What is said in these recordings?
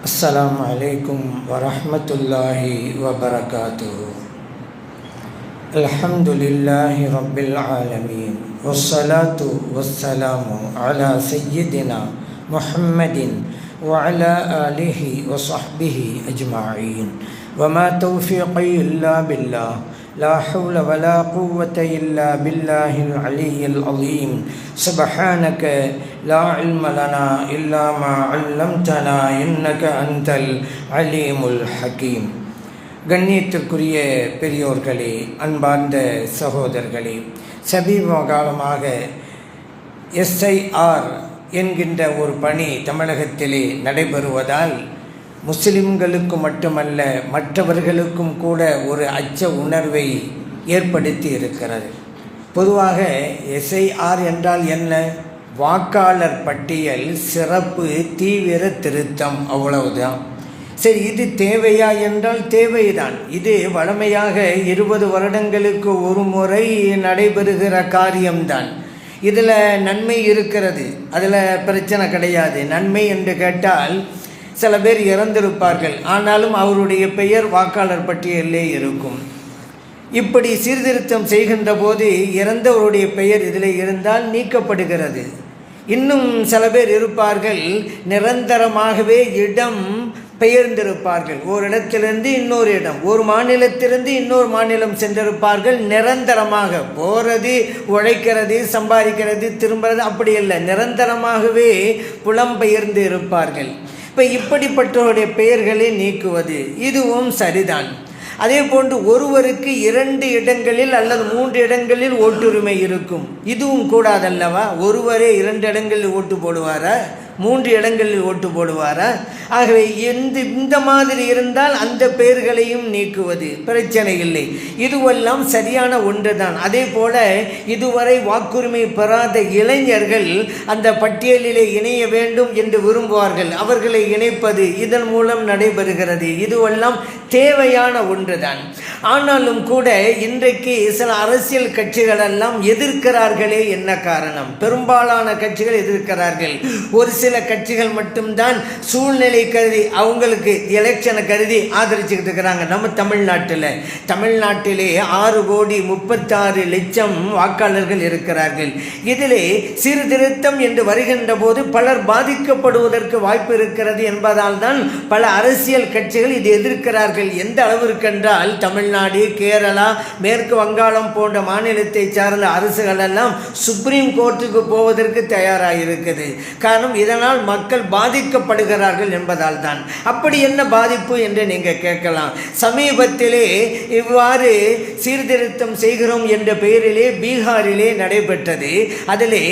அஸ்ஸலாமு அலைக்கும் வரஹ்மத்துல்லாஹி வபரகாத்துஹு. அல்ஹம்துலில்லாஹி ரப்பில் ஆலமீன் வஸ்ஸலாத்து வஸ்ஸலாமு அலா சய்யிதினா முஹம்மதின் வஅலா ஆலிஹி வஸஹ்பிஹி அஜ்மஈன். வமா தௌஃபீகி இல்லா பில்லாஹ். லா ஹவ்ல வலா குவ்வத இல்லா பில்லாஹில் அலிய்யில் அலீம். சுப்ஹானக லா இல்ம லனா இல்லா மா அல்லம்தனா இன்னக அன்தல் அலீமுல் ஹக்கீம். கண்ணியத்திற்குரிய பெரியோர்களே, அன்பார்ந்த சகோதரர்களே, சமீப காலமாக SIR என்கின்ற ஒரு பணி தமிழகத்திலே நடைபெறுவதால் முஸ்லிம்களுக்கு மட்டுமல்ல மற்றவர்களுக்கும் கூட ஒரு அச்ச உணர்வை ஏற்படுத்தி இருக்கிறது. பொதுவாக SIR என்றால் என்ன? வாக்காளர் பட்டியல் சிறப்பு தீவிர திருத்தம், அவ்வளவுதான். சரி, இது தேவையா என்றால் தேவைதான். இது வழமையாக 20 வருடங்களுக்கு ஒரு முறை நடைபெறுகிற காரியம்தான். இதில் நன்மை இருக்கிறது, அதில் பிரச்சனை கிடையாது. நன்மை என்று கேட்டால் சில பேர் இறந்திருப்பார்கள், ஆனாலும் அவருடைய பெயர் வாக்காளர் பட்டியலிலே இருக்கும். இப்படி சீர்திருத்தம் செய்கின்ற போது இறந்தவருடைய பெயர் இதில் இருந்தால் நீக்கப்படுகிறது. இன்னும் சில பேர் இருப்பார்கள், நிரந்தரமாகவே இடம் பெயர்ந்திருப்பார்கள். ஒரு இடத்திலிருந்து இன்னொரு இடம், ஒரு மாநிலத்திலிருந்து இன்னொரு மாநிலம் சென்றிருப்பார்கள். நிரந்தரமாக போகிறது, உழைக்கிறது, சம்பாதிக்கிறது, திரும்புறது, அப்படி இல்லை, நிரந்தரமாகவே புலம்பெயர்ந்து இருப்பார்கள். இப்போ இப்படிப்பட்டவருடைய பெயர்களை நீக்குவது இதுவும் சரிதான். அதே போன்று ஒருவருக்கு 2 இடங்களில் அல்லது 3 இடங்களில் ஓட்டுரிமை இருக்கும், இதுவும் கூடாதல்லவா? ஒருவரே 2 இடங்களில் ஓட்டு போடுவாரா? 3 இடங்களில் ஓட்டு போடுவாரா? ஆகவே இந்த மாதிரி இருந்தால் அந்த பெயர்களையும் நீக்குவது பிரச்சனை இல்லை. இதுவெல்லாம் சரியான ஒன்று தான். அதே போல இதுவரை வாக்குரிமை பெறாத இளைஞர்கள் அந்த பட்டியலிலே இணைய வேண்டும் என்று விரும்புவார்கள். அவர்களை இணைப்பது இதன் மூலம் நடைபெறுகிறது. இதுவெல்லாம் தேவையான ஒன்று தான். ஆனாலும் கூட இன்றைக்கு சில அரசியல் கட்சிகளெல்லாம் எதிர்க்கிறார்களே, என்ன காரணம்? பெரும்பாலான கட்சிகள் எதிர்க்கிறார்கள். ஒரு சில கட்சிகள் மட்டும்தான் சூழ்நிலை கருதி, அவங்களுக்கு எலெக்ஷனை கருதி ஆதரிச்சுக்கிட்டு இருக்கிறாங்க. நம்ம தமிழ்நாட்டிலே 6,36,00,000 வாக்காளர்கள் இருக்கிறார்கள். இதிலே சீர்திருத்தம் என்று வருகின்ற போது பலர் பாதிக்கப்படுவதற்கு வாய்ப்பு இருக்கிறது என்பதால் தான் பல அரசியல் கட்சிகள் இது எதிர்க்கிறார்கள். எந்த அளவிற்கு என்றால் தமிழ்நாடு, கேரளா, மேற்கு வங்காளம் போன்ற மாநிலத்தை சார்ந்த அரசுகள் எல்லாம் சுப்ரீம் கோர்ட்டுக்கு போவதற்கு தயாராக இருக்குது. காரணம், இதனால் மக்கள் பாதிக்கப்படுகிறார்கள் என்பதால் தான். அப்படி என்ன பாதிப்பு என்று நீங்கள் கேட்கலாம். சமீபத்திலே இவ்வாறு சீர்திருத்தம் செய்கிறோம் என்ற பெயரிலே பீகாரிலே நடைபெற்றது. அதிலே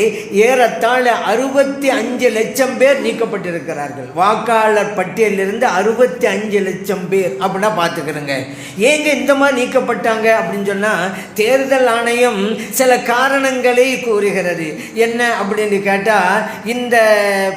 ஏறத்தாழ 65 லட்சம் பேர் நீக்கப்பட்டிருக்கிறார்கள். வாக்காளர் பட்டியலிருந்து 65 லட்சம் பேர் அப்படின்னா பார்த்துக்கிறேங்க. ஏங்க இந்த மாதிரி நீக்கப்பட்டாங்க அப்படின்னு சொன்னால், தேர்தல் ஆணையம் சில காரணங்களை கூறுகிறது. என்ன அப்படின்னு கேட்டால், இந்த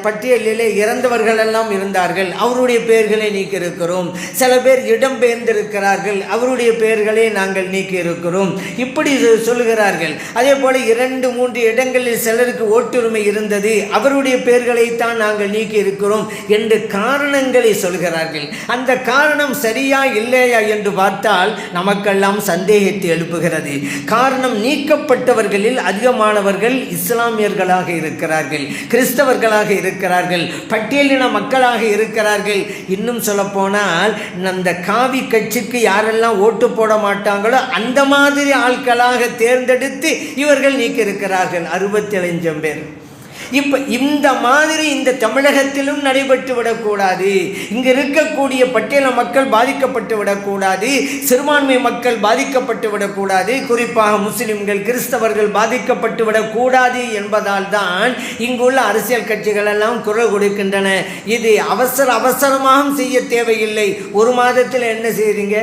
பட்டியலிலே இறந்தவர்கள் எல்லாம் இருந்தார்கள், அவருடைய பெயர்களை நீக்கி இருக்கிறோம். சில பேர் இடம் பெயர்ந்திருக்கிறார்கள், அவருடைய பெயர்களை நாங்கள் நீக்கி இருக்கிறோம், இப்படி சொல்லுகிறார்கள். அதே போல 2-3 இடங்களில் சிலருக்கு ஓட்டுரிமை இருந்தது, அவருடைய பெயர்களை தான் நாங்கள் நீக்கி இருக்கிறோம் என்று காரணங்களை சொல்கிறார்கள். அந்த காரணம் சரியா இல்லையா என்று பார்த்தால் நமக்கெல்லாம் சந்தேகத்தை எழுப்புகிறது. காரணம், நீக்கப்பட்டவர்களில் அதிகமானவர்கள் இஸ்லாமியர்களாக இருக்கிறார்கள், கிறிஸ்தவர்களாக இருக்கிறார்கள், பட்டியலின மக்களாக இருக்கிறார்கள். இன்னும் சொல்ல போனால், அந்த காவி கட்சிக்கு யாரெல்லாம் ஓட்டு போட மாட்டாங்களோ அந்த மாதிரி ஆட்களாக தேர்ந்தெடுத்து இவர்கள் நீக்கி இருக்கிறார்கள் 67 லட்சம் பேர். இப்போ இந்த மாதிரி இந்த தமிழகத்திலும் நடைபெற்று விடக்கூடாது. இங்கு இருக்கக்கூடிய பட்டியல மக்கள் பாதிக்கப்பட்டு விடக்கூடாது, சிறுபான்மை மக்கள் பாதிக்கப்பட்டு விடக்கூடாது, குறிப்பாக முஸ்லிம்கள், கிறிஸ்தவர்கள் பாதிக்கப்பட்டு விடக்கூடாது என்பதால் தான் இங்குள்ள அரசியல் கட்சிகள் எல்லாம் குரல் கொடுக்கின்றன. இது அவசரமாக செய்ய தேவையில்லை. ஒரு மாதத்தில் என்ன செய்றீங்க?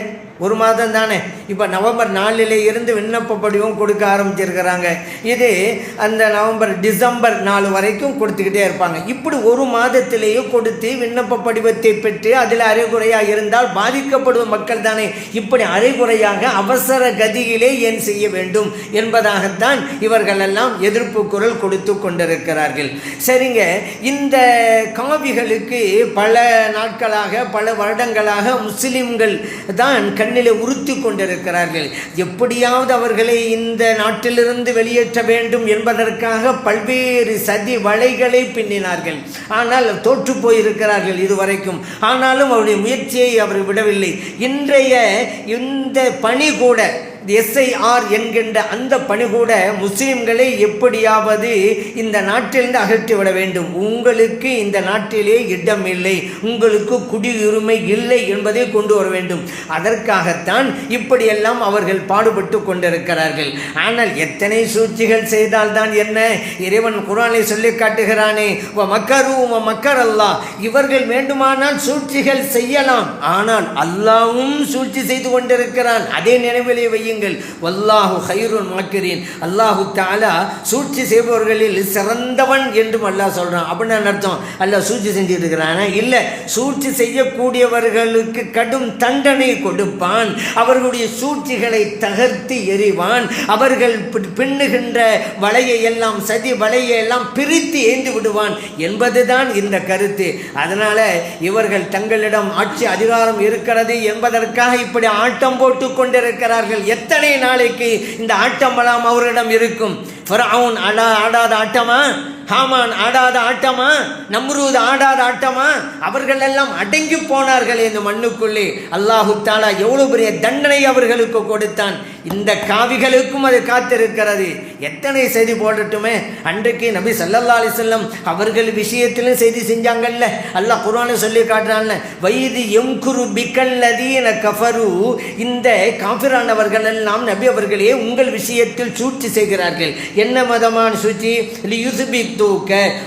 ஒரு மாதம் தானே. இப்போ நவம்பர் 4 இருந்து விண்ணப்ப படிவம் கொடுக்க ஆரம்பிச்சிருக்கிறாங்க. இது அந்த நவம்பர் டிசம்பர் 4 வரைக்கும் கொடுத்துக்கிட்டே இருப்பாங்க. இப்படி ஒரு மாதத்திலேயே கொடுத்து விண்ணப்ப படிவத்தை பெற்று அதில் அரைகுறையாக இருந்தால் பாதிக்கப்படும் மக்கள் தானே. இப்படி அரைகுறையாக அவசர கதியிலே ஏன் செய்ய வேண்டும் என்பதாகத்தான் இவர்கள் எல்லாம் எதிர்ப்பு குரல் கொடுத்து கொண்டிருக்கிறார்கள். சரிங்க, இந்த காவிகளுக்கு பல நாட்களாக பல வருடங்களாக முஸ்லிம்கள் தான் கண்ணிலே உறுத்தி கொண்டிருக்கிறார்கள். எப்படியாவது அவர்களை இந்த நாட்டிலிருந்து வெளியேற்ற வேண்டும் என்பதற்காக பல்வேறு சதி வலைகளை பின்னினார்கள். ஆனால் தோற்று போயிருக்கிறார்கள் இதுவரைக்கும். ஆனாலும் அவருடைய முயற்சியை அவர் விடவில்லை. இன்றைய இந்த பணி கூட SIR என்கின்ற அந்த பணி கூட முஸ்லிம்களை எப்படியாவது இந்த நாட்டிலிருந்து அகற்றிவிட வேண்டும். உங்களுக்கு இந்த நாட்டிலே இடம் இல்லை, உங்களுக்கு குடியுரிமை இல்லை என்பதை கொண்டு வர வேண்டும். அதற்காகத்தான் இப்படியெல்லாம் அவர்கள் பாடுபட்டு கொண்டிருக்கிறார்கள். ஆனால் எத்தனை சூழ்ச்சிகள் செய்தால்தான் என்ன? இறைவன் குர்ஆனை சொல்லி காட்டுகிறானே, மக்கரு மக்கர் அல்லாஹ். இவர்கள் வேண்டுமானால் சூழ்ச்சிகள் செய்யலாம், ஆனால் அல்லாஹ்வும் சூழ்ச்சி செய்து கொண்டிருக்கிறான். அதே நினைவிலே வையுங்கள். வல்லாஹு கைருல் மாக்கிரீன். அல்லாஹு தஆலா சூழ்ச்சி செய்பவர்களில் சிறந்தவன் என்றும் அல்லாஹ் சொல்றான். அப்படின்னு அர்த்தம், அல்லாஹ் சூழ்ச்சி செஞ்சுட்டு இருக்கிறான் இல்ல, சூழ்ச்சி செய்யக்கூடியவர்களுக்கு கடும் தண்டனை கொடுப்பான். அவர்களுடைய சூழ்ச்சிகளை தகர்த்து எறிவான். அவர்கள் பின்னுகின்ற வலையை எல்லாம், சதி வலையை எல்லாம் பிரித்து ஏந்து விடுவான் என்பதுதான் இந்த கருத்து. அதனால இவர்கள் தங்களிடம் ஆட்சி அதிகாரம் இருக்கிறது என்பதற்காக இப்படி ஆட்டம் போட்டு கொண்டிருக்கிறார்கள். எத்தனை நாளைக்கு இந்த ஆட்டமெல்லாம் அவரிடம் இருக்கும்? ஃபிரௌன் ஆடாத ஆட்டமா? ஹாமான் ஆடாத ஆட்டமா? நம்ரூத் ஆடாத ஆட்டமா? அவர்கள் எல்லாம் அடங்கி போனார்கள் இந்த மண்ணுக்குள்ளே. அல்லாஹு தஆலா எவ்வளவு பெரிய தண்டனை அவர்களுக்கு கொடுத்தான். இந்த காவிகளுக்கும் அது காத்திருக்கிறது. எத்தனை செய்தி போடட்டுமே. அன்றைக்கு நபி ஸல்லல்லாஹு அலைஹி வஸல்லம் அவர்கள் விஷயத்திலும் செய்தி செஞ்சாங்கல்ல. அல்லாஹ் குர்ஆனை சொல்லி காட்டுறான்ல, வைதி யம்குரு பிக்கல்லதீன கஃபரு. இந்த காஃபிரானவர்கள் எல்லாம் நபி அவர்களே உங்கள் விஷயத்தில் சூழ்ச்சி செய்கிறார்கள். என்ன மதமான சூழ்ச்சி? லியுஸ்பித்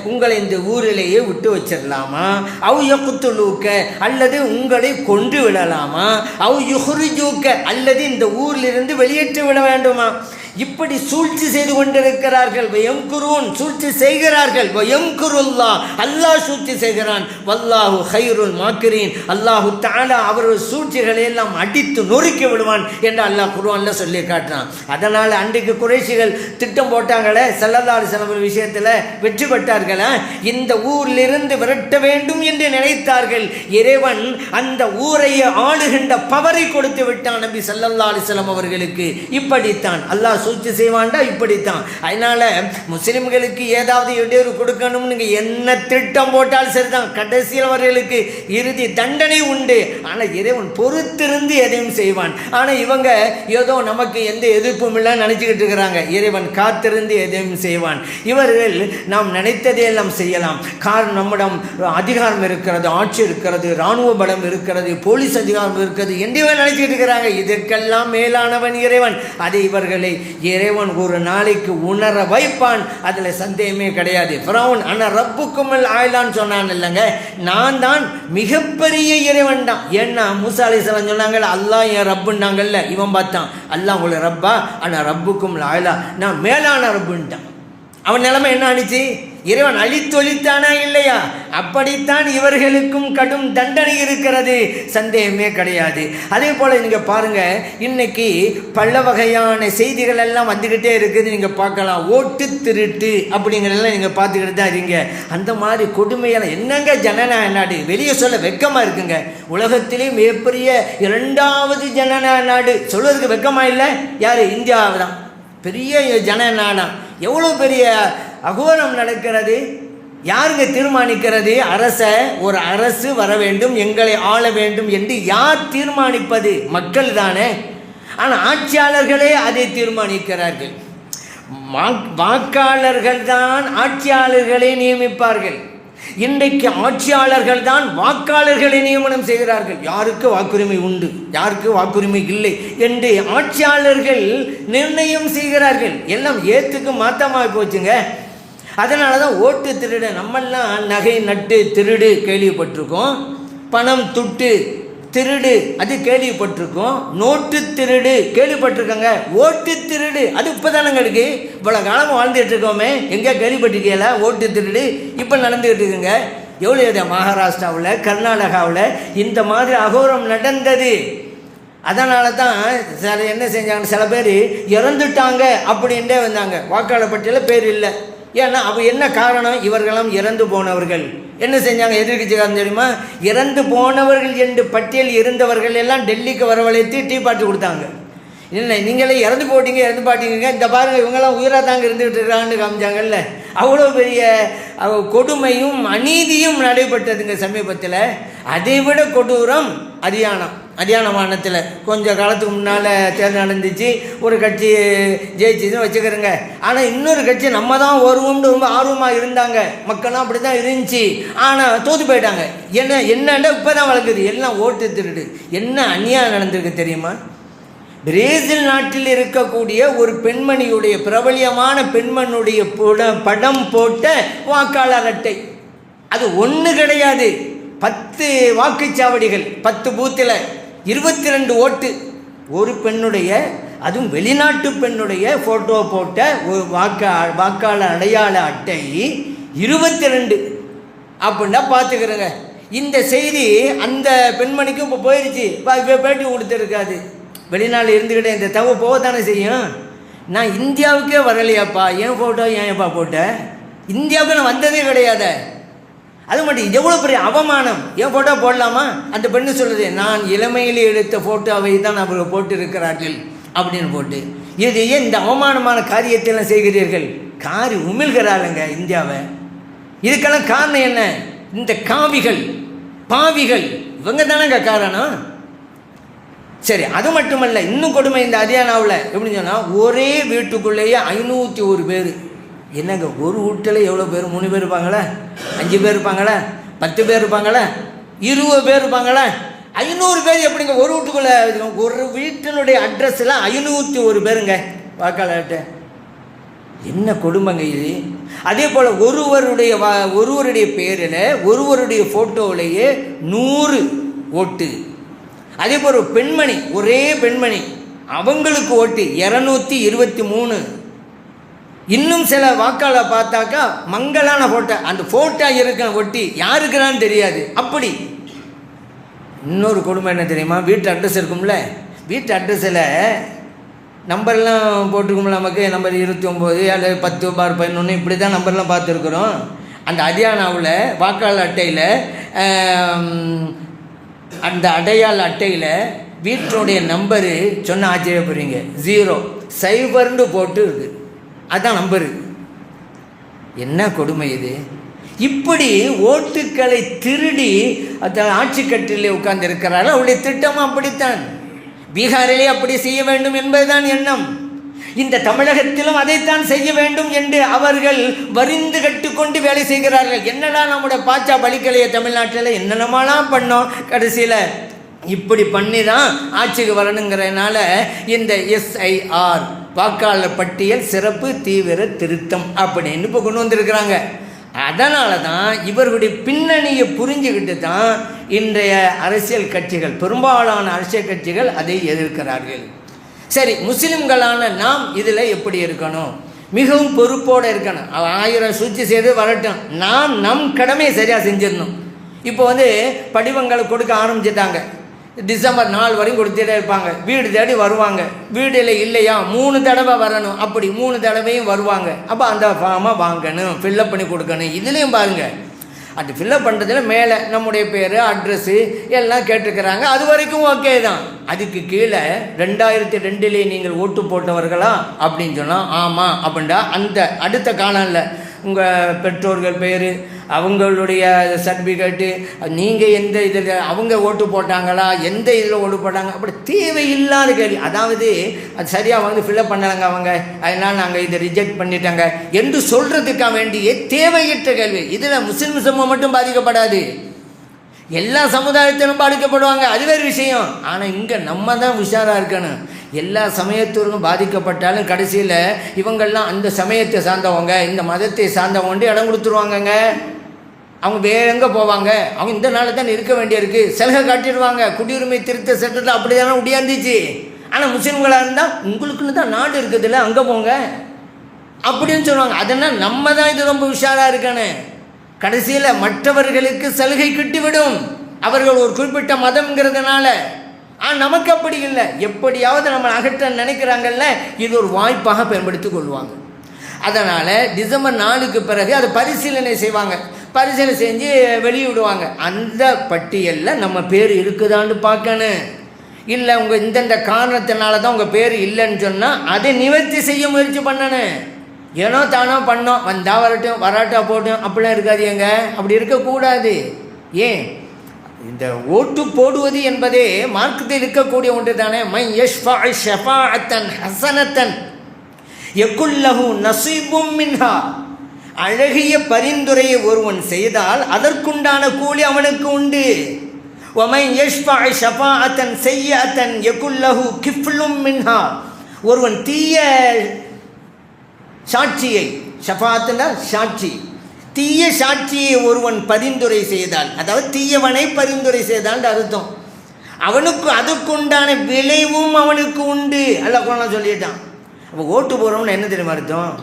உங்களை இந்த ஊரிலேயே விட்டு வச்சிடலாமா? அவ் யக்துலூக, அல்லது உங்களை கொன்று விடலாமா? அவ் யுஹ்ரிஜூக, அல்லது இந்த ஊரிலிருந்து வெளியேற்றி விட வேண்டுமா? இப்படி சூழ்ச்சி செய்து கொண்டிருக்கிறார்கள். வயம்குரூன், சூழ்ச்சி செய்கிறார்கள். வயம்குருல்லாஹ், அல்லாஹ் சூழ்ச்சி செய்கிறான். வல்லாஹு கைருல் மாக்கிரீன். அல்லாஹு தஆலா அவர்கள் சூழ்ச்சிகளை எல்லாம் அடித்து நொறுக்கி விடுவான் என்று அல்லாஹ் குர்ஆன்ல சொல்லி காட்டுறான். அதனால் அன்றைக்கு குறைஷிகள் திட்டம் போட்டாங்களே, ஸல்லல்லாஹு அலைஹி வஸல்லம் விஷயத்தில் வெற்றி பெற்றார்களா? இந்த ஊரிலிருந்து விரட்ட வேண்டும் என்று நினைத்தார்கள். இறைவன் அந்த ஊரை ஆளுகின்ற பவரை கொடுத்து விட்டான் நபி ஸல்லல்லாஹு அலைஹி வஸல்லம் அவர்களுக்கு. இப்படித்தான் அல்லாஹ் சூழ்ச்சி செய்வான்டா, இப்படித்தான். அதனால முஸ்லிம்களுக்கு ஏதாவது இடையூறு கொடுக்கணும், நீங்க என்ன திட்டம் போட்டால் சரிதான், கடைசியில் அவர்களுக்கு இறுதி தண்டனை உண்டு. ஆனால் இறைவன் பொறுத்திருந்து எதையும் செய்வான். ஆனால் இவங்க ஏதோ நமக்கு எந்த எதிர்ப்பும் இல்லை நினைச்சுக்கிட்டு இருக்கிறாங்க. இறைவன் காத்திருந்து எதையும் செய்வான். இவர்கள் நாம் நினைத்ததை எல்லாம் செய்யலாம். காரணம், நம்மிடம் அதிகாரம் இருக்கிறது, ஆட்சி இருக்கிறது, இராணுவ பலம் இருக்கிறது, போலீஸ் அதிகாரம் இருக்கிறது என்று நினைச்சிட்டு இருக்கிறாங்க. இதற்கெல்லாம் மேலானவன் இறைவன். அதை இவர்களை இறைவன் ஒரு நாளைக்கு உணர வைப்பான். அதுல சந்தேகமே கிடையாது. ஃபிரௌன் அன ரப்புக்குமுல் ஆயிலான்னு சொன்னான் இல்லைங்க, நான் தான் மிகப்பெரிய இறைவன் தான். ஏன்னா மூசா அலைஹிஸ்ஸலாம் சொன்னாங்க அல்லாஹ் என் ரப்புன்னாங்கல்ல. இவன் பார்த்தான் அல்லாஹ் உங்களை ரப்பா, அன ரப்புக்குமுல் ஆயிலா, நான் மேலான ரப்புன்ட்டான். அவன் நிலைமை என்ன ஆனிச்சு? இறைவன் அழித்தொழித்தானா இல்லையா? அப்படித்தான் இவர்களுக்கும் கடும் தண்டனை இருக்கிறது, சந்தேகமே கிடையாது. அதே போல நீங்க பாருங்க, இன்னைக்கு பல வகையான செய்திகள் எல்லாம் வந்துகிட்டே இருக்குது. நீங்க பார்க்கலாம், ஓட்டு திருட்டு அப்படிங்கிறதெல்லாம் நீங்க பார்த்துக்கிட்டு தான் இருக்கீங்க. அந்த மாதிரி கொடுமையெல்லாம் என்னங்க ஜனநாயக நாடு, வெளியே சொல்ல வெக்கமா இருக்குங்க. உலகத்திலே மிகப்பெரிய 2வது ஜனநாயக நாடு சொல்வதற்கு வெக்கமா இல்லை? யாரு? இந்தியாவை தான் பெரிய ஜனநாயகம். எவ்வளோ பெரிய அகோரம் நடக்கிறது. யாருங்க தீர்மானிக்கிறது? ஒரு அரசு வர வேண்டும், எங்களை ஆள வேண்டும் என்று யார் தீர்மானிப்பது? மக்கள் தானே. ஆனால் ஆட்சியாளர்களே அதை தீர்மானிக்கிறார்கள். வாக்காளர்கள் தான் ஆட்சியாளர்களை நியமிப்பார்கள். இன்றைக்கு ஆட்சியாளர்கள் தான் வாக்காளர்களை நியமனம் செய்கிறார்கள். யாருக்கு வாக்குரிமை உண்டு, யாருக்கு வாக்குரிமை இல்லை என்று ஆட்சியாளர்கள் நிர்ணயம் செய்கிறார்கள். எல்லாம் ஏத்துக்கு மாத்தமாக போச்சுங்க. அதனால தான் ஓட்டு திருடு. நம்மெல்லாம் நகை நட்டு திருடு கேள்விப்பட்டிருக்கோம், பணம் துட்டு திருடு அது கேள்விப்பட்டிருக்கோம், நோட்டு திருடு கேள்விப்பட்டிருக்கோங்க, ஓட்டு திருடு அது இப்போ தானங்க இருக்கு. இவ்வளோ காலம் வாழ்ந்துட்டு இருக்கோமே, எங்கே கேள்விப்பட்டிருக்கீங்களா ஓட்டு திருடு? இப்போ நடந்துக்கிட்டு இருக்குங்க. எவ்வளோ இது மகாராஷ்டிராவில், கர்நாடகாவில் இந்த மாதிரி அகோரம் நடந்தது. அதனால தான் சில என்ன செஞ்சாங்க, சில பேர் இறந்துட்டாங்க அப்படின்ட்டே வந்தாங்க. வாக்காளர் பட்டியலில் பேர் இல்லை. ஏன்னா அப்போ என்ன காரணம், இவர்களும் இறந்து போனவர்கள். என்ன செஞ்சாங்க எதிர்கட்சிக்காரன் தெரியுமா, இறந்து போனவர்கள் என்று பட்டியல் இருந்தவர்கள் எல்லாம் டெல்லிக்கு வரவழைத்து டீ பாட்டு கொடுத்தாங்க. இல்லை நீங்களே இறந்து பாட்டிங்க இந்த பாருங்கள் இவங்கெல்லாம் உயிராக தாங்க இருந்துகிட்டு இருக்காங்கன்னு காமிச்சாங்கல்ல. அவ்வளோ பெரிய கொடுமையும் அநீதியும் நடைபெற்றதுங்க சமீபத்தில். அதை விட கொடூரம் ஹரியானா மாநிலத்தில் கொஞ்சம் காலத்துக்கு முன்னால் தேர்தல் நடந்துச்சு, ஒரு கட்சி ஜெயிச்சுன்னு வச்சுக்கிறேங்க. ஆனால் இன்னொரு கட்சி நம்ம தான் வருவோம்னு ரொம்ப ஆர்வமாக இருந்தாங்க, மக்கள்லாம் அப்படி தான் இருந்துச்சு. ஆனால் தோற்று போயிட்டாங்க. என்னன்னா இப்போ தான் வளர்க்குது எல்லாம் ஓட்டு திருடு. என்ன அநியாயம் நடந்திருக்கு தெரியுமா? பிரேசில் நாட்டில் இருக்கக்கூடிய ஒரு பெண்மணியுடைய, பிரபலியமான பெண்மணியுடைய படம் போட்ட வாக்காளர் அட்டை. அது ஒன்று கிடையாது, 10 வாக்குச்சாவடிகள், 10 பூத்தில் 22 ஓட்டு. ஒரு பெண்ணுடைய, அதுவும் வெளிநாட்டு பெண்ணுடைய ஃபோட்டோ போட்ட ஒரு வாக்காளர் அடையாள அட்டை 22 அப்படின்னா பார்த்துக்கிறேங்க. இந்த செய்தி அந்த பெண்மணிக்கும் இப்போ போயிடுச்சு, பேட்டி கொடுத்துருக்காது. வெளிநாடு இருந்துக்கிட்டே இந்த தகவல் போக தானே செய்யும். நான் இந்தியாவுக்கே வரலையாப்பா, என் ஃபோட்டோ ஏன்ப்பா போட்டேன், இந்தியாவுக்கு நான் வந்ததே கிடையாது. அது மட்டும் எவ்வளோ பெரிய அவமானம், என் ஃபோட்டோ போடலாமா? அந்த பெண்ணு சொல்லுது, நான் இளமையில் எடுத்த ஃபோட்டோவை தான் அவர்கள் போட்டு இருக்கிறார்கள் அப்படின்னு போட்டு. இது ஏன் இந்த அவமானமான காரியத்தையெல்லாம் செய்கிறீர்கள்? காரி உமிழ்கிறாளுங்க இந்தியாவை. இதுக்கெல்லாம் காரணம் என்ன? இந்த பாவிகள் இவங்க தானேங்க காரணம். சரி, அது மட்டுமல்ல, இன்னும் கொடுமை இந்த ஹரியானாவில் எப்படின்னு சொன்னால், ஒரே வீட்டுக்குள்ளேயே 501 பேர். என்னங்க, ஒரு வீட்டில் எவ்வளோ பேர்? 3 பேர் இருப்பாங்களா, 5 பேர் இருப்பாங்களா, 10 பேர் இருப்பாங்களா, 20 பேர் இருப்பாங்களா? 500 பேர் எப்படிங்க ஒரு வீட்டுக்குள்ளே? ஒரு வீட்டினுடைய அட்ரஸில் 501 பேருங்க வாக்காளர்கிட்ட. என்ன கொடுமைங்க இது. அதே போல் ஒருவருடைய பேரில் ஒருவருடைய ஃபோட்டோவிலேயே 100 ஓட்டு. அதே போல் ஒரு பெண்மணி, ஒரே பெண்மணி, அவங்களுக்கு ஓட்டு 223. இன்னும் சில வாக்காளர் பார்த்தாக்கா மங்களான ஃபோட்டோ, அந்த ஃபோட்டோ இருக்க ஒட்டி யாருக்குறான்னு தெரியாது. அப்படி இன்னொரு கொடுமை என்ன தெரியுமா? வீட்டு அட்ரஸ் இருக்கும்ல, வீட்டு அட்ரஸில் நம்பர்லாம் போட்டுருக்கும்ல, நமக்கு நம்பர் 29 அல்லது 10/11 இப்படி தான் நம்பர்லாம் பார்த்துருக்குறோம். அந்த ஹரியானாவில் வாக்காளர் அட்டையில், அந்த அடையாள அட்டையில் வீட்டினுடைய நம்பரு சொன்ன ஆச்சரியப்படுறீங்க, 0 போட்டு இருக்குது. அதுதான் நம்பரு. என்ன கொடுமை இது. இப்படி ஓட்டுக்களை திருடி ஆட்சி கட்டிலே உட்கார்ந்து இருக்கிறார்கள். அவருடைய திட்டமும் அப்படித்தான். பீகாரிலே அப்படி செய்ய வேண்டும் என்பதுதான் எண்ணம். இந்த தமிழகத்திலும் அதைத்தான் செய்ய வேண்டும் என்று அவர்கள் வரிந்து கட்டுக்கொண்டு வேலை செய்கிறார்கள். என்னடா நம்முடைய பாச்சா பலிக்கலைய தமிழ்நாட்டில் என்னென்னமாலாம் பண்ணோம், கடைசியில் இப்படி பண்ணி தான் ஆட்சிக்கு வரணுங்கிறதுனால இந்த எஸ்ஐஆர் வாக்காளர் பட்டியல் சிறப்பு தீவிர திருத்தம் அப்படின்னு இப்போ கொண்டு வந்திருக்கிறாங்க. அதனால தான் இவர்களுடைய பின்னணியை புரிஞ்சுக்கிட்டு தான் இன்றைய அரசியல் கட்சிகள், பெரும்பாலான அரசியல் கட்சிகள் அதை எதிர்க்கிறார்கள். சரி, முஸ்லிம்களான நாம் இதில் எப்படி இருக்கணும்? மிகவும் பொறுப்போடு இருக்கணும். 1000 சூழ்ச்சி செய்து வரட்டும், நாம் நம் கடமையை சரியாக செஞ்சிடணும். இப்போ படிவங்களை கொடுக்க ஆரம்பிச்சிட்டாங்க. டிசம்பர் 4 வரையும் கொடுத்துட்டே இருப்பாங்க. வீடு தேடி வருவாங்க. வீடில் இல்லையா 3 தடவை வரணும். அப்படி 3 தடவையும் வருவாங்க. அப்போ அந்த ஃபார்மை வாங்கணும், ஃபில்லப் பண்ணி கொடுக்கணும். இதுலேயும் பாருங்கள், அது ஃபில்லப் பண்ணுறதுல மேலே நம்முடைய பேர், அட்ரஸ்ஸு எல்லாம் கேட்டுக்கிறாங்க. அது வரைக்கும் ஓகே தான். அதுக்கு கீழே 2002 நீங்கள் ஓட்டு போட்டவர்களா அப்படின்னு சொன்னால் ஆமாம் அப்படின்டா அந்த அடுத்த காலம்ல உங்கள் பெற்றோர்கள் பேர், அவங்களுடைய சர்டிஃபிகேட்டு, நீங்கள் எந்த இதில் அவங்க ஓட்டு போட்டாங்களா, எந்த இதில் ஓட்டு போட்டாங்க, அப்படி தேவையில்லாத கேள்வி. அதாவது அது சரியாக ஃபில்லப் பண்ணலைங்க அவங்க, அதனால் நாங்கள் இதை ரிஜெக்ட் பண்ணிட்டாங்க என்று சொல்கிறதுக்காக வேண்டிய தேவையற்ற கேள்வி. இதில் முஸ்லிம் சமூகம் மட்டும் பாதிக்கப்படாது, எல்லா சமுதாயத்திலும் பாதிக்கப்படுவாங்க, அது வேறு விஷயம். ஆனால் இங்கே நம்ம தான் உஷாராக இருக்கணும். எல்லா சமயத்திற்கும் பாதிக்கப்பட்டாலும் கடைசியில் இவங்கள்லாம் அந்த சமயத்தை சார்ந்தவங்க, இந்த மதத்தை சார்ந்தவங்க இடம் கொடுத்துருவாங்கங்க. அவங்க வேற எங்கே போவாங்க? அவங்க இந்த நாளில் தான் இருக்க வேண்டியிருக்கு, சலுகை காட்டிடுவாங்க. குடியுரிமை திருத்த சட்டத்தில் அப்படி தானே முடியாந்துச்சு. ஆனால் முஸ்லீம்களாக இருந்தால் உங்களுக்குன்னு தான் நாடு இருக்குதுல்ல, அங்கே போங்க அப்படின்னு சொல்லுவாங்க. அதனால் நம்ம தான் இது ரொம்ப உஷாராக இருக்கானே. கடைசியில் மற்றவர்களுக்கு சலுகை கிட்டிவிடும், அவர்கள் ஒரு குறிப்பிட்ட மதம்ங்கிறதுனால. ஆனால் நமக்கு அப்படி இல்லை. எப்படியாவது நம்ம அகற்ற நினைக்கிறாங்கல்ல, இது ஒரு வாய்ப்பாக பயன்படுத்தி கொள்வாங்க. அதனால் டிசம்பர் 4க்கு பிறகு அதை பரிசீலனை செய்வாங்க. பரிசீலனை செஞ்சு வெளியிடுவாங்க. அந்த பட்டியலில் நம்ம பேர் இருக்குதான்னு பார்க்கணும். இல்லை உங்கள் இந்தந்த காரணத்தினால தான் உங்கள் பேர் இல்லைன்னு சொன்னால் அதை நிவர்த்தி செய்ய முயற்சி பண்ணணும். ஏனோ தானோ பண்ணோம், வந்தால் வரட்டும், வராட்டா போட்டும், அப்படிலாம் இருக்காது. எங்க அப்படி இருக்கக்கூடாது. ஏன்? இந்த ஓட்டு போடுவது என்பதே மார்க்கத்தில் இருக்கக்கூடிய ஒன்று தானே. மை யஷ்ஃபா ஷஃபாஅத்தன் ஹஸனத்தன் யகுல்லஹு நஸீபும் மின்ஹா. அழகிய பரிந்துரையை ஒருவன் செய்தால் அதற்குண்டான கூலி அவனுக்கு உண்டு. வமை யஷ்ஃபா ஷஃபாஅத்தன் ஸய்யிஅத்தன் யகுல்லஹு கிஃப்லும் மின்ஹா. ஒருவன் தீய சாட்சியை, ஷஃபாஅத்துனா சாட்சி, தீய சாட்சியை ஒருவன் பரிந்துரை செய்தால், அதாவது தீயவனை பரிந்துரை செய்தால் அர்த்தம், அவனுக்கு அதுக்குண்டான விளைவும் அவனுக்கு உண்டு. அல்லாஹ் குர்ஆன்ல சொல்லிட்டான். அப்போ ஓட்டு போகிறோம்னு என்ன தெரியுமா அர்த்தம்?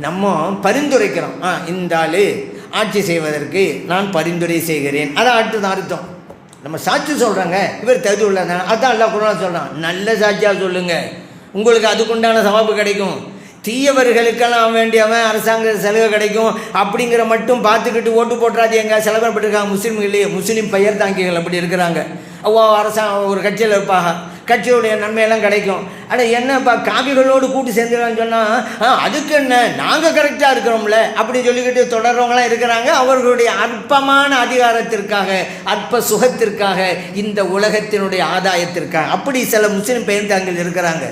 நம்ம பரிந்துரைக்கிறோம். இந்த ஆள் ஆட்சி செய்வதற்கு நான் பரிந்துரை செய்கிறேன், அதான் அடுத்ததான் அர்த்தம். நம்ம சாட்சி சொல்கிறாங்க, இவர் தகுதி உள்ளதான், அதான் அல்லாஹ் குர்ஆன்ல சொல்கிறான். நல்ல சாட்சியாக சொல்லுங்கள், உங்களுக்கு அதுக்குண்டான சவாபு கிடைக்கும். தீயவர்களுக்கெல்லாம் வேண்டியவன் அரசாங்க சலுகை கிடைக்கும் அப்படிங்கிற மட்டும் பார்த்துக்கிட்டு ஓட்டு போட்டுறாது. எங்கே செலவிடப்பட்டிருக்காங்க முஸ்லீம்களே, முஸ்லீம் பெயர் தாங்கிகள் அப்படி இருக்கிறாங்க. அரசாங்கம் ஒரு கட்சியில் இருப்பாங்க, கட்சியுடைய நன்மையெல்லாம் கிடைக்கும். ஆனால் என்னப்பா காவிகளோடு கூட்டு சேர்ந்துருக்கான்னு சொன்னால் அதுக்கு என்ன, நாங்கள் கரெக்டாக இருக்கிறோம்ல அப்படின்னு சொல்லிக்கிட்டு தொடர்றவங்களாம் இருக்கிறாங்க. அவர்களுடைய அற்பமான அதிகாரத்திற்காக, அற்ப சுகத்திற்காக, இந்த உலகத்தினுடைய ஆதாயத்திற்காக அப்படி சில முஸ்லீம் பெயர் தாங்கிகள் இருக்கிறாங்க.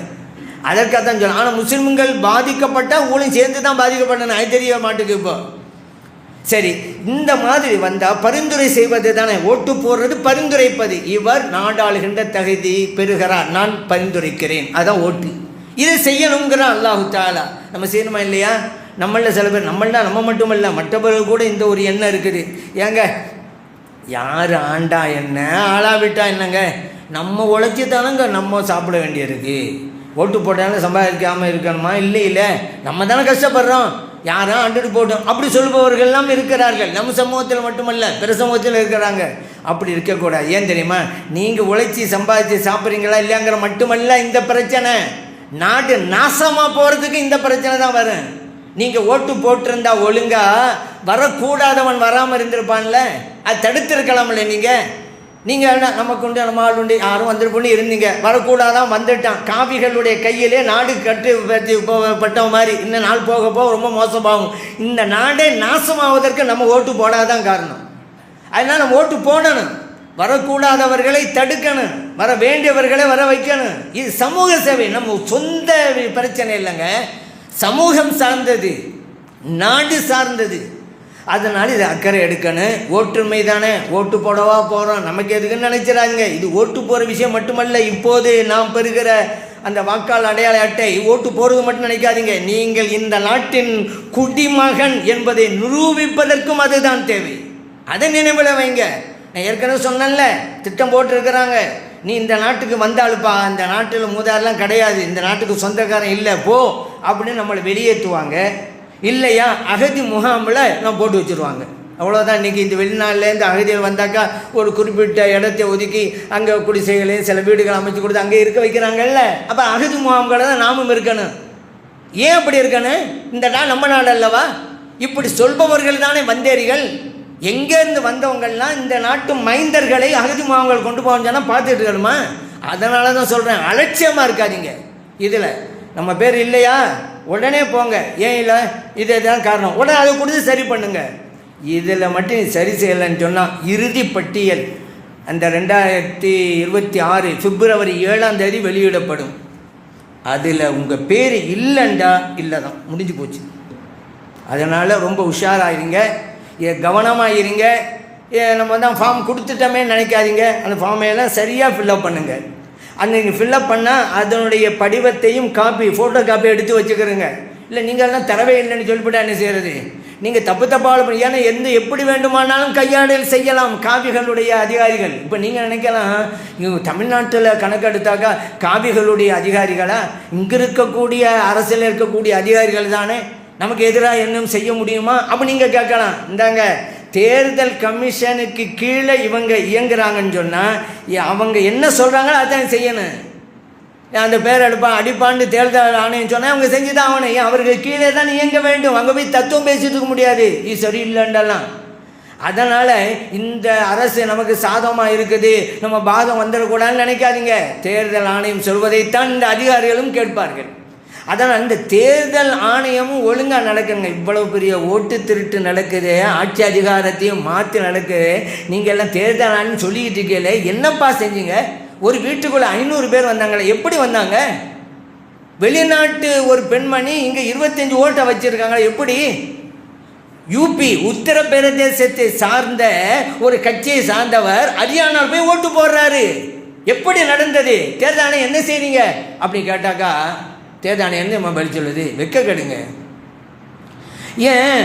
அதற்காக தான் சொல்லலாம். ஆனால் முஸ்லிம்கள் பாதிக்கப்பட்டால் ஊழையும் சேர்ந்து தான் பாதிக்கப்பட்டன, அது தெரிய மாட்டுக்கு. இப்போ சரி, இந்த மாதிரி வந்தால் பரிந்துரை செய்வது தானே. ஓட்டு போடுறது பரிந்துரைப்பது. இவர் நாடாளுகின்ற தகுதி பெறுகிறார், நான் பரிந்துரைக்கிறேன், அதான் ஓட்டு. இதை செய்யணுங்கிறான் அல்லாஹு தஆலா. நம்ம செய்யணுமா இல்லையா? நம்மள சில பேர், நம்மள்னா நம்ம மட்டும் இல்லை, மற்றவர்கள் கூட இந்த ஒரு எண்ணம் இருக்குது. ஏங்க யார் ஆண்டா என்ன, ஆளா விட்டா என்னங்க, நம்ம உழைச்சி தானங்க நம்ம சாப்பிட வேண்டியிருக்கு. ஓட்டு போட்டாலும் சம்பாதிக்காமல் இருக்கணுமா? இல்லை, நம்ம தானே கஷ்டப்படுறோம், யாரும் ஆண்டுட்டு போட்டோம் அப்படி சொல்பவர்கள் எல்லாம் இருக்கிறார்கள். நம்ம சமூகத்தில் மட்டுமல்ல, பிற சமூகத்தில் இருக்கிறாங்க. அப்படி இருக்கக்கூடாது. ஏன் தெரியுமா? நீங்கள் உழைச்சி சம்பாதிச்சு சாப்பிட்றீங்களா இல்லையாங்கிற மட்டுமல்ல இந்த பிரச்சனை, நாடு நாசமாக போகிறதுக்கு இந்த பிரச்சனை தான் வரும். நீங்கள் ஓட்டு போட்டிருந்தா ஒழுங்கா வரக்கூடாதவன் வராமல் இருந்திருப்பான்ல, அது தடுத்திருக்கலாம்ல. நீங்கள் நமக்கு உண்டு, நம்ம ஆள் உண்டு, யாரும் வந்துருப்போன்னு இருந்தீங்க, வரக்கூடாதான் வந்துட்டான். காவிகளுடைய கையிலே நாடு கட்டுப்பட்ட மாதிரி இந்த நாள் போக போக ரொம்ப மோசமாகும். இந்த நாடே நாசமாவதற்கு நம்ம ஓட்டு போடாதான் காரணம். அதனால் நம்ம ஓட்டு போடணும், வரக்கூடாதவர்களை தடுக்கணும், வர வேண்டியவர்களை வர வைக்கணும். இது சமூக சேவை, நம்ம சொந்த பிரச்சனை இல்லைங்க, சமூகம் சார்ந்தது, நாடு சார்ந்தது. அதனால் இது அக்கறை எடுக்கணும். ஓட்டுமை தானே, ஓட்டு போடவா போகிறோம், நமக்கு எதுக்குன்னு நினைச்சிடாங்க. இது ஓட்டு போகிற விஷயம் மட்டுமல்ல. இப்போது நாம் பெறுகிற அந்த வாக்காளர் அடையாள அட்டை ஓட்டு போகிறது மட்டும் நினைக்காதீங்க. நீங்கள் இந்த நாட்டின் குடிமகன் என்பதை நிரூபிப்பதற்கும் அதுதான் தேவை. அதை நினைவில் வைங்க. நான் ஏற்கனவே சொன்னேன்ல, திட்டம் போட்டிருக்கிறாங்க. நீ இந்த நாட்டுக்கு வந்தாலுப்பா, இந்த நாட்டில் மூதாரெலாம் கிடையாது, இந்த நாட்டுக்கு சொந்தக்காரன் இல்லை, போ அப்படின்னு நம்மளை வெளியேற்றுவாங்க. இல்லையா அகதி முகாமில் நான் போட்டு வச்சுருவாங்க. அவ்வளோதான். இன்றைக்கி இந்த வெளிநாட்டிலேருந்து அகதிகள் வந்தாக்கா ஒரு குறிப்பிட்ட இடத்தை ஒதுக்கி அங்கே குடிசைகளையும் சில வீடுகள் அமைச்சு கொடுத்து அங்கே இருக்க வைக்கிறாங்கல்ல. அப்போ அகதி முகாம்களை தான் நாமும் இருக்கணும். ஏன் அப்படி இருக்கணும்? இந்த நாள் நம்ம நாடு அல்லவா? இப்படி சொல்பவர்கள் தானே வந்தேரிகள். எங்கேருந்து வந்தவங்கள்லாம் இந்த நாட்டு மைந்தர்களை அகதி முகாம்கள் கொண்டு போகணும்னு சொன்னால் பார்த்துட்டு இருக்கணுமா? அதனால தான் சொல்கிறேன், அலட்சியமாக இருக்காதீங்க. இதில் நம்ம பேர் இல்லையா, உடனே போங்க. ஏன் இல்லை, இதே தான் காரணம், உடனே அதை கொடுத்து சரி பண்ணுங்க. இதில் மட்டும் நீ சரி செய்யலைன்னு சொன்னால் இறுதி பட்டியல் அந்த 2026 பிப்ரவரி 7 வெளியிடப்படும். அதில் உங்கள் பேர் இல்லைண்டா இல்லை தான், முடிஞ்சு போச்சு. அதனால் ரொம்ப உஷாராயிருங்க, கவனமாக. நம்ம தான் ஃபார்ம் கொடுத்துட்டோமே நினைக்காதீங்க. அந்த ஃபார்மையெல்லாம் சரியாக ஃபில்லப் பண்ணுங்கள். அன்றைக்கி ஃபில்லப் பண்ணால் அதனுடைய படிவத்தையும் காப்பி, ஃபோட்டோ காப்பி எடுத்து வச்சுக்கிறோங்க. இல்லை நீங்கள்லாம் தரவே இல்லைன்னு சொல்லிவிட்டா என்ன செய்கிறது? நீங்கள் தப்பால் ஏன்னா எப்படி வேண்டுமானாலும் கையாடல் செய்யலாம் காவிகளுடைய அதிகாரிகள். இப்போ நீங்கள் நினைக்கலாம் தமிழ்நாட்டில் கணக்கெடுத்தாக்கா காவிகளுடைய அதிகாரிகளா இங்கே இருக்கக்கூடிய அரசியல் இருக்கக்கூடிய அதிகாரிகள் தானே நமக்கு எதிராக இன்னும் செய்ய முடியுமா அப்போ நீங்கள் கேட்கலாம். இந்தாங்க தேர்தல் கமிஷனுக்கு கீழே இவங்க இயங்குறாங்கன்னு சொன்னால் அவங்க என்ன சொல்கிறாங்களோ அதான் செய்யணும். அந்த பேர் அடிப்பான்னு தேர்தல் ஆணையம் சொன்னால் அவங்க செஞ்சு தான் ஆகணும். அவர்கள் கீழே தான் இயங்க வேண்டும். அங்கே போய் தத்துவம் பேசிட்டு இருக்க முடியாது. இது சரியில்லைண்டெல்லாம். அதனால் இந்த அரசு நமக்கு சாதகமாக இருக்குது, நம்ம பாதம் வந்துடக்கூடாதுன்னு நினைக்காதீங்க. தேர்தல் ஆணையம் சொல்வதைத்தான் இந்த அதிகாரிகளும் கேட்பார்கள். அதனால் இந்த தேர்தல் ஆணையமும் ஒழுங்காக நடக்குங்க. இவ்வளோ பெரிய ஓட்டு திருட்டு நடக்குது, ஆட்சி அதிகாரத்தையும் மாற்றி நடக்குது. நீங்கள் எல்லாம் தேர்தல் ஆணையம் சொல்லிக்கிட்டு இருக்கீங்களே, என்னப்பா செஞ்சீங்க? ஒரு வீட்டுக்குள்ளே 500 பேர் வந்தாங்களே, எப்படி வந்தாங்க? வெளிநாட்டு ஒரு பெண்மணி இங்கே 25 ஓட்டை வச்சுருக்காங்களே, எப்படி? யூபி உத்தரப்பிரதேசத்தை சார்ந்த ஒரு கட்சியை சார்ந்தவர் ஹரியானாவில் போய் ஓட்டு போடுறாரு. எப்படி நடந்தது? தேர்தல் ஆணையம் என்ன செய்றீங்க அப்படி கேட்டாக்கா தேர்தல் ஆணையம் என்ன பதில் சொல்லுது? வெக்க கெடுங்க. ஏன்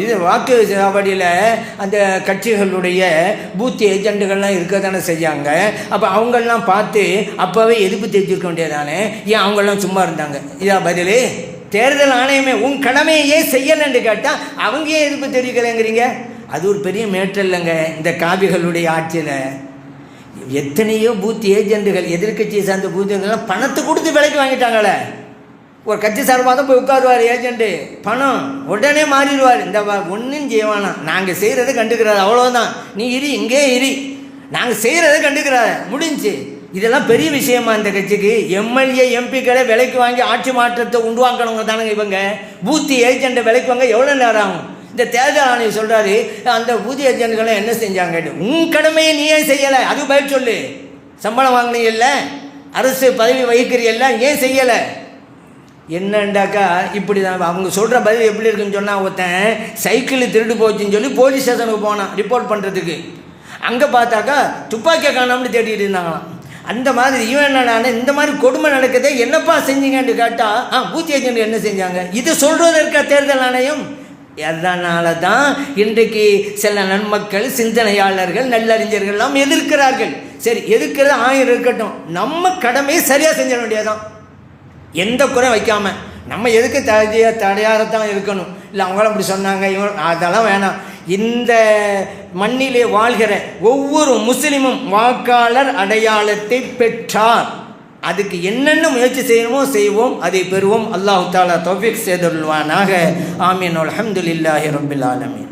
இது வாக்கு சாவடியில் அந்த கட்சிகளுடைய பூத் ஏஜெண்டுகள்லாம் இருக்க தானே செய்யாங்க. அப்போ அவங்களெலாம் பார்த்து அப்போவே எதிர்ப்பு தெரிஞ்சிருக்க வேண்டியதானே, ஏன் அவங்களாம் சும்மா இருந்தாங்க? இதான் பதில். தேர்தல் ஆணையமே உன் கடமையை ஏன் செய்யலைன்னு கேட்டால் அவங்க ஏன் எதிர்ப்பு தெரிவிக்கலைங்கிறீங்க? அது ஒரு பெரிய மேட்டர் இல்லைங்க. இந்த காவிகளுடைய ஆட்சியில் எத்தனையோ பூத் ஏஜெண்டுகள் எதிர்கட்சியை சார்ந்த பூத்துகள்லாம் பணத்தை கொடுத்து விலைக்கு வாங்கிட்டாங்களே. ஒரு கட்சி சார்பாக தான் போய் உட்காருவார் ஏஜெண்ட்டு, பணம் உடனே மாறிடுவார். இந்த ஒன்றும் செய்வானா, நாங்கள் செய்கிறத கண்டுக்கிறாரு, அவ்வளோதான். நீ இரு, இங்கே இரு, நாங்கள் செய்கிறத கண்டுக்கிறாரு, முடிஞ்சு. இதெல்லாம் பெரிய விஷயமா இந்த கட்சிக்கு? எம்எல்ஏ எம்பிக்களை விலைக்கு வாங்கி ஆட்சி மாற்றத்தை உண்டுவாக்கணுங்க தானுங்க இவங்க. பூத்தி ஏஜெண்ட்டை விலைக்கு வாங்க எவ்வளோ நேரம் ஆகும்? இந்த தேர்தல் ஆணையம் சொல்கிறாரு அந்த பூத்தி ஏஜெண்ட்களை என்ன செஞ்சாங்க? உன் கடமையை நீயே செய்யலை, அது பதில் சொல்லு. சம்பளம் வாங்கினீங்கல்ல, அரசு பதவி வகிக்கிறீல்ல, ஏன் செய்யலை? என்னண்டாக்கா இப்படி தான் அவங்க சொல்கிற பதில் எப்படி இருக்குன்னு சொன்னால், ஒருத்தன் சைக்கிள் திருடு போச்சுன்னு சொல்லி போலீஸ் ஸ்டேஷனுக்கு போனான் ரிப்போர்ட் பண்ணுறதுக்கு. அங்கே பார்த்தாக்கா துப்பாக்கியை காணாமனு தேடிட்டு இருந்தாங்களாம். அந்த மாதிரி இவன் என்னடானே இந்த மாதிரி கொடுமை நடக்குதே, என்னப்பா செஞ்சீங்கன்னு கேட்டால் பூத் ஏஜெண்ட் என்ன செஞ்சாங்க இது சொல்கிறதற்கா தேர்தல் ஆணையம்? அதனால தான் இன்றைக்கு சில நன்மக்கள் சிந்தனையாளர்கள் நல்லறிஞர்கள்லாம் எதிர்க்கிறார்கள். சரி, எதிர்க்கிறது 1000 இருக்கட்டும், நம்ம கடமையை சரியாக செஞ்ச வேண்டியதான், எந்த குறை வைக்காமல். நம்ம எதுக்கு தடையாகத்தான் இருக்கணும்? இல்லை அவங்களும் அப்படி சொன்னாங்க இவங்க அதெல்லாம் வேணாம். இந்த மண்ணிலே வாழ்கிற ஒவ்வொரு முஸ்லிமும் வாக்காளர் அடையாளத்தை பெற்றார். அதுக்கு என்னென்ன முயற்சி செய்யணுமோ செய்வோம், அதை பெறுவோம். அல்லாஹ் தஆலா தௌஃபீக் செய்தருள்வானாக. ஆமீன். அல்ஹம்துலில்லாஹி ரப்பில் ஆலமீன்.